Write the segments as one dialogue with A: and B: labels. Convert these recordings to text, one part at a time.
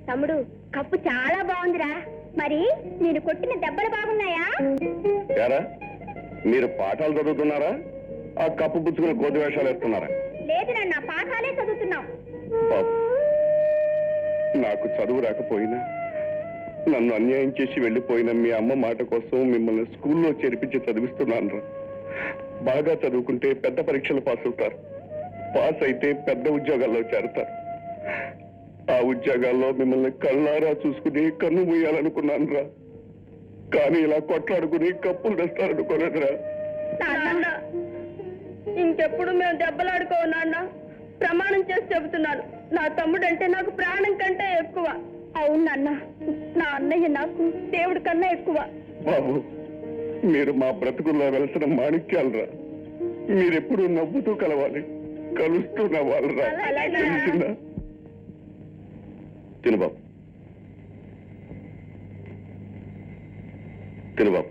A: తమ్ముడు కప్పు చాలా బాగుందిరా. మరి నేను కొట్టిన దెబ్బలు బాగున్నాయా?
B: మీరు పాఠాలు చదువుతున్నారా? ఆ కప్పు పుచ్చుకుని కోతి వేషాలు వేస్తున్నారా?
A: లేదు నాన్న, పాఠాలే చదువుతున్నాం.
B: నాకు చదువు రాకపోయినా నన్ను అన్యాయం చేసి వెళ్ళిపోయిన మీ అమ్మ మాట కోసం మిమ్మల్ని స్కూల్లో చేర్పించి చదివిస్తున్నాను రా. బాగా చదువుకుంటే పెద్ద పరీక్షలు పాస్ అవుతారు. పాస్ అయితే పెద్ద ఉద్యోగాల్లో చేరతారు. ఆ ఉద్యోగాల్లో మిమ్మల్ని కళ్ళారా చూసుకుని కన్ను మూయాలనుకున్నాను రా. కానీ ఇలా కొట్లాడుకుని కప్పులు తెస్తారనుకోలేదురా.
A: ఇంకెప్పుడు మేము దెబ్బలాడుకోవు నాన్న. ప్రమాణం చేసి చెబుతున్నాను, నా తమ్ముడంటే నాకు ప్రాణం కంటే ఎక్కువ. అవును నాన్న, నా అన్నయ్య నాకు దేవుడి కన్నా ఎక్కువ.
B: బాబు, మీరు మా బ్రతుకుల్లో వెలసిన మాణిక్యాలరా. మీరెప్పుడు నవ్వుతూ కలవాలి, కలుస్తూ నవ్వాలరా. తెలిసిందా? తినుబాబు, తినుబాబు.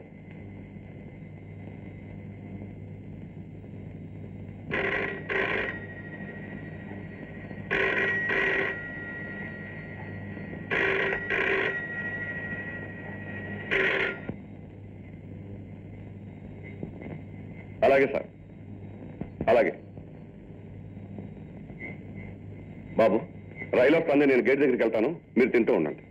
B: అలాగే సార్, అలాగే. బాబు, రైలు వస్తుంది, నేను గేట్ దగ్గరికి వెళ్తాను, మీరు తింటూ ఉండండి.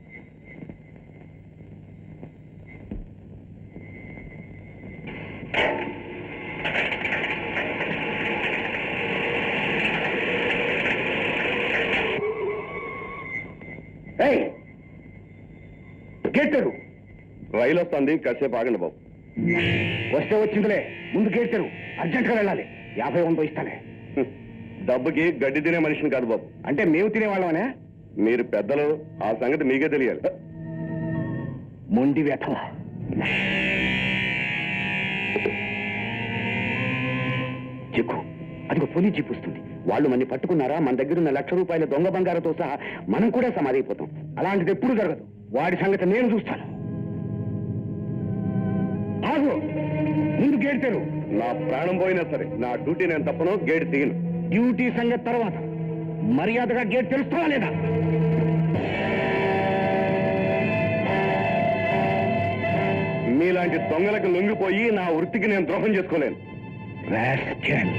B: గేట్ తెరు. రైలు వస్తుంది, కాసేపు ఆగండి బాబు.
C: వస్తే వచ్చిందిలే, ముందు గేట్ తెరు, అర్జెంట్గా వెళ్ళాలి. 50 ఇస్తానే.
B: డబ్బుకి గడ్డి తినే మనిషిని కాదు బాబు.
C: అంటే మేము తినేవాళ్ళమనే?
B: మీరు పెద్దలు, ఆ సంగతి మీకే తెలియాలి.
C: మొండి వ్యథ. చెక్కు, అదిగో పోలీస్ జీప్ వస్తుంది. వాళ్ళు మన పట్టుకున్నారా, మన దగ్గర ఉన్న ₹1,00,000 దొంగ బంగారంతో సహా మనం కూడా సమాధైపోతాం. అలాంటిది ఎప్పుడు జరగదు. వాడి సంగతి నేను చూస్తాను. ఆగు, ముందు గేట్ తెరు.
B: నా ప్రాణం పోయినా సరే నా డ్యూటీ నేను తప్పను, గేట్ తీయను.
C: డ్యూటీ సంగతి తర్వాత, మర్యాదగా గేట్ తెరుస్తావా లేదా?
B: మీలాంటి దొంగలకు లొంగిపోయి నా వృత్తికి నేను ద్రోహం చేసుకోలేను.
C: రాస్కెల్.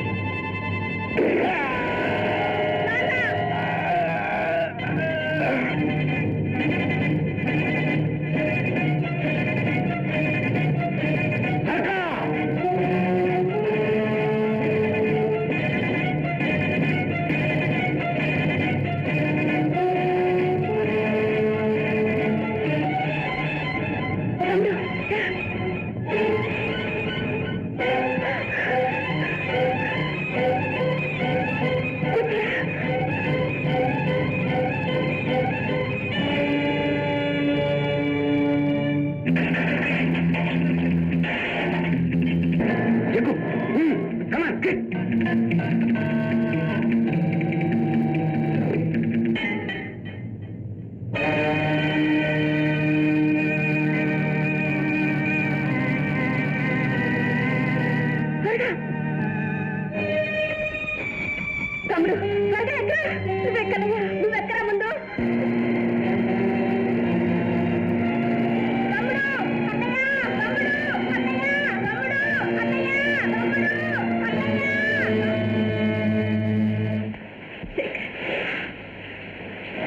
A: తమ్ముడు, నువ్వెక్కరా ముందు.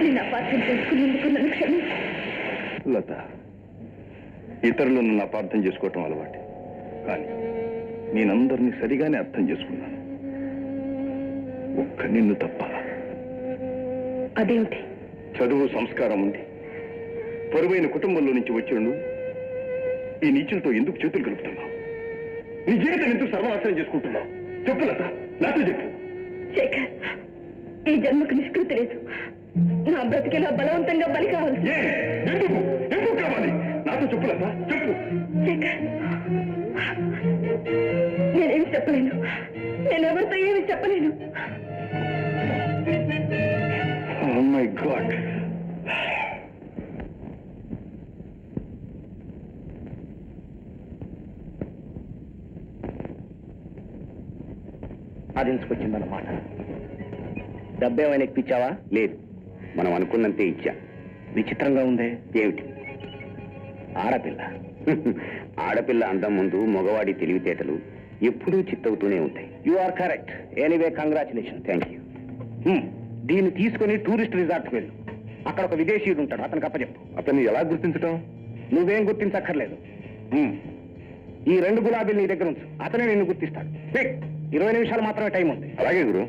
A: నేను అపార్థం చేసుకున్నందుకు నన్ను క్షమించు.
B: లత, ఇతరులు నన్ను అపార్థం చేసుకోవటం అలవాటు, కానీ నేనందరినీ సరిగానే అర్థం చేసుకున్నాను. ఒక్క నిన్ను తప్ప.
A: అదేమిటి?
B: చదువు, సంస్కారం ఉంది. పరువైన కుటుంబంలో నుంచి వచ్చాడు. ఈ నీచులతో ఎందుకు చేతులు కలుపుతున్నావు? నీ జీవితం ఎందుకు సర్వనాశనం చేసుకుంటున్నావు? చెప్పు లత, నాతో చెప్పు.
A: శేఖర్, ఈ జన్మకు నిష్కృతి లేదు. నా బ్రతికేలా బలవంతంగా బలి కావాలి.
B: ఎందుకు ఎందుకు కావాలి? నాతో చెప్పు లత, చెప్పు.
A: శేఖర్, నేనేమి చెప్పలేను. నేనెవరితో ఏమి చెప్పలేను.
B: Oh my God.
C: సాధించుకొచ్చిందన్నమాట. డబ్బేమైనా ఇప్పించావా?
B: లేదు, మనం అనుకున్నంతే ఇచ్చా.
C: విచిత్రంగా ఉందే. ఏమిటి? ఆడపిల్ల. ఆడపిల్ల అందం ముందు మగవాడి తెలివితేటలు ఎప్పుడూ చిత్తవుతూనే ఉంటాయి. You are correct. Anyway congratulation. Thank you. దీన్ని తీసుకుని టూరిస్ట్ రిసార్ట్కి వెళ్ళు. అక్కడ ఒక విదేశీయుడు ఉంటాడు, అతనికి అప్పచెప్పు.
B: అతన్ని ఎలా గుర్తించటం?
C: నువ్వేం గుర్తించక్కర్లేదు. ఈ 2 గులాబీలు నీ దగ్గర ఉంచు, అతనే నిన్ను గుర్తిస్తాడు. 20 నిమిషాలు మాత్రమే టైం ఉంది.
B: అలాగే గురు.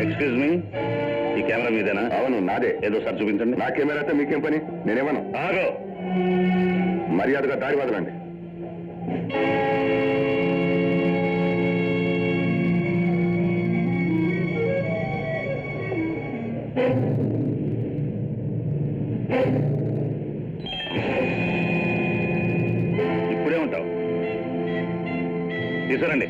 C: ఎక్స్క్యూజ్ మీ, ఈ కెమెరా మీదేనా?
B: అవును, నాదే.
C: ఏదో సార్ చూపించండి.
B: నా కెమెరా అయితే మీకేం పని? నేనేమను.
C: ఆగో.
B: మర్యాదగా దారి వదలండి.
C: ఇప్పుడే ఉంటావు. తీసుకురండి.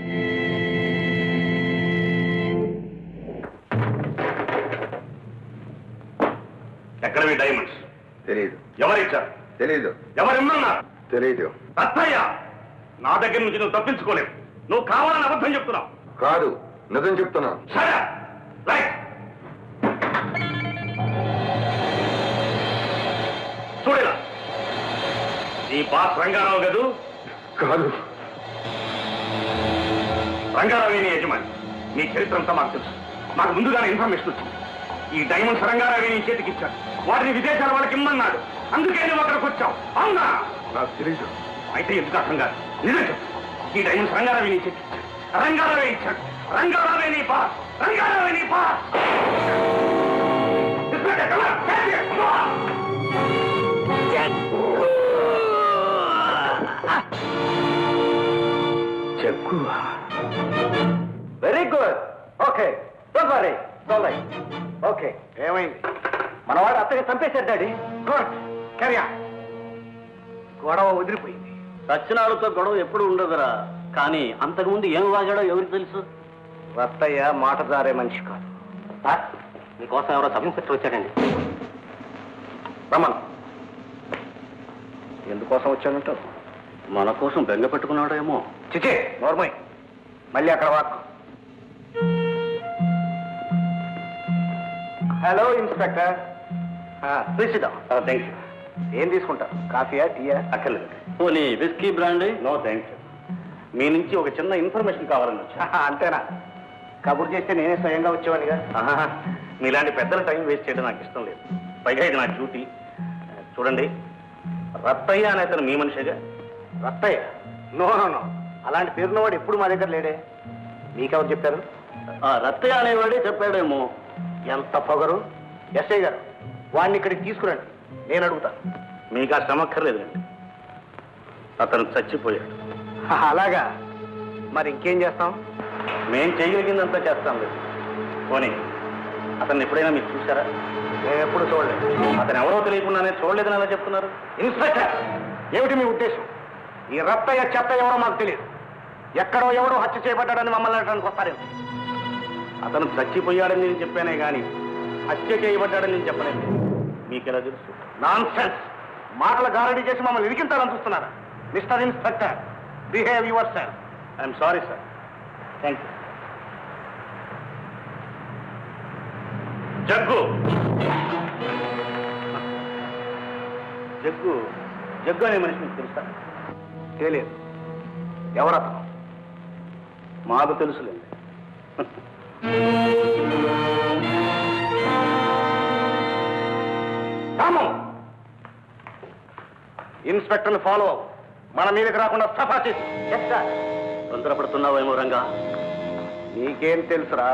C: ఎక్కడవి డైమండ్స్?
B: తెలీదు.
C: ఎవరిచ్చారు?
B: తెలీదు.
C: ఎవరిమ్మన్నారు?
B: తెలీదు.
C: అత్తయ్య, నా దగ్గర నుంచి నువ్వు తప్పించుకోలేవు. నువ్వు కావాలని అబద్ధం చెప్తున్నావు.
B: కాదు, నిజం చెప్తున్నా.
C: సరే, రైట్. చూడేలా, నీ బాస్ రంగారావు గదు?
B: కాదు.
C: రంగారావు నీ యజమాని. నీ చరిత్ర అంతా మాకు తెలుసు. మాకు ముందుగానే ఇన్ఫర్మేషన్ వచ్చింది. ఈ డైమండ్స్ రంగారావు నీ చేతికి ఇచ్చాడు. వాటిని విదేశాల వాళ్ళకి ఇమ్మన్నాడు. అందుకే నువ్వు అక్కడికి వచ్చావు. అవునా?
B: నాకు తెలీదు.
C: అయితే ఎందుకు అర్థం కాదు? నిజం చెప్పు. ఈ డైమండ్స్ రంగారావు నీ చేతికి ఇచ్చాడు. రంగారావే ఇచ్చాడు. రంగారావే నీ బాస్. రంగారావే నీ boss. Cheque. Very good. Okay, don't worry. Okay. ఏమైంది? మనవాడు అత్తగా చంపేశారు డాడీ. గుడ్. Carry on. గొడవ వదిలిపోయింది.
D: సత్యనారాయణతో గొడవ ఎప్పుడు ఉండదురా. కానీ అంతకుముందు ఏం వాగాడో ఎవరికి తెలుసు?
C: రత్తయ్య మాట జారే మనిషి కాదు.
D: సార్, మీకోసం ఎవరో సబ్ ఇన్స్పెక్టర్ వచ్చాడండి.
C: రమన్, ఎందుకోసం వచ్చానంటావు?
D: మన కోసం బెంగ పెట్టుకున్నాడేమో.
C: చిచే, నోర్మయ్. మళ్ళీ అక్కడ వాక్. Hello inspector.
D: Thank you.
C: ఏం తీసుకుంటారు? కాఫీయా, టీయా?
D: అక్కర్లేదు. పోనీ whisky brandy?
C: No thank you. మీ నుంచి ఒక చిన్న ఇన్ఫర్మేషన్ కావాలని వచ్చా. అంతేనా? కబుర్ చేస్తే నేనే స్వయంగా వచ్చేవాడిగా. మీలాంటి పెద్దల టైం వేస్ట్ చేయడం నాకు ఇష్టం లేదు. పైగా ఇది నా డ్యూటీ. చూడండి, రత్తయ్య అనే అతను మీ మనిషిగా? రత్తయ్య? నో నో నో, అలాంటి పేరున్నవాడు ఎప్పుడు మా దగ్గర లేడే. మీకెవరు చెప్పారు?
D: రత్తయ్య అనేవాడే చెప్పాడేమో.
C: ఎంత పొగరు! ఎస్ఐ గారు, వాడిని ఇక్కడికి తీసుకురండి, నేను అడుగుతాను. మీకు ఆ శ్రమక్కర్లేదండి. అతను చచ్చిపోయాడు. అలాగా? మరి ఇంకేం చేస్తాం? మేం చేయగలిగిందంతా చేస్తాం లేదు. పోనీ, అతన్ని ఎప్పుడైనా మీరు చూసారా? నేను ఎప్పుడు చూడలేదు. అతను ఎవరో తెలియకుండానే చూడలేదని ఎలా చెప్తున్నారు? ఇన్స్పెక్టర్, ఏమిటి మీ ఉద్దేశం? ఈ రత్తయ్య చెత్త ఎవరో మాకు తెలియదు. ఎక్కడో ఎవడో హత్య చేయబడ్డాడని మమ్మల్ని అనడానికి వస్తారేమో. అతను చచ్చిపోయాడని నేను చెప్పానే గాని హత్య చేయబడ్డాడని నేను చెప్పలేదు. మీకెలా తెలుసు? Nonsense! మాటలు గారడీ చేసి మమ్మల్ని ఇరికించాలని చూస్తున్నారా? Mister inspector, behave yourself. I'm sorry sir. Thank you. Jaggu Jaggu Jaggu అనే మనిషి మీకు తెలుసా? తెలియదు. ఎవరతను? మాకు తెలుసులేండి. రామం, ఇన్స్పెక్టర్ని ఫాలో మన మీదకి రాకుండా సఫా చేసి.
D: తొందరపడుతున్నావేమో రంగా.
C: నీకేం తెలుసురా,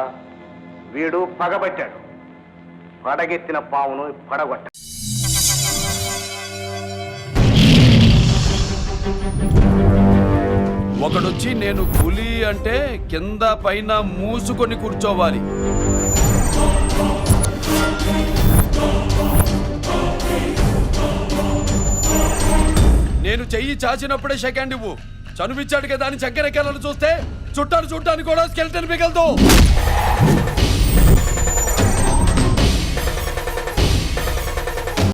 C: వీడు పగబట్టాడు. పడగెత్తిన పావును పడగొట్ట.
E: ఒకడొచ్చి నేను పులి అంటే కింద పైన మూసుకొని కూర్చోవాలి. నేను చెయ్యి చాచినప్పుడే సెకండ్ ఇవ్వు. చనువిచ్చాడు కదా అని చక్కెరెక్కాలను చూస్తే చుట్టాలు చూడటానికి కూడా స్కెల్టన్ మిగలదు.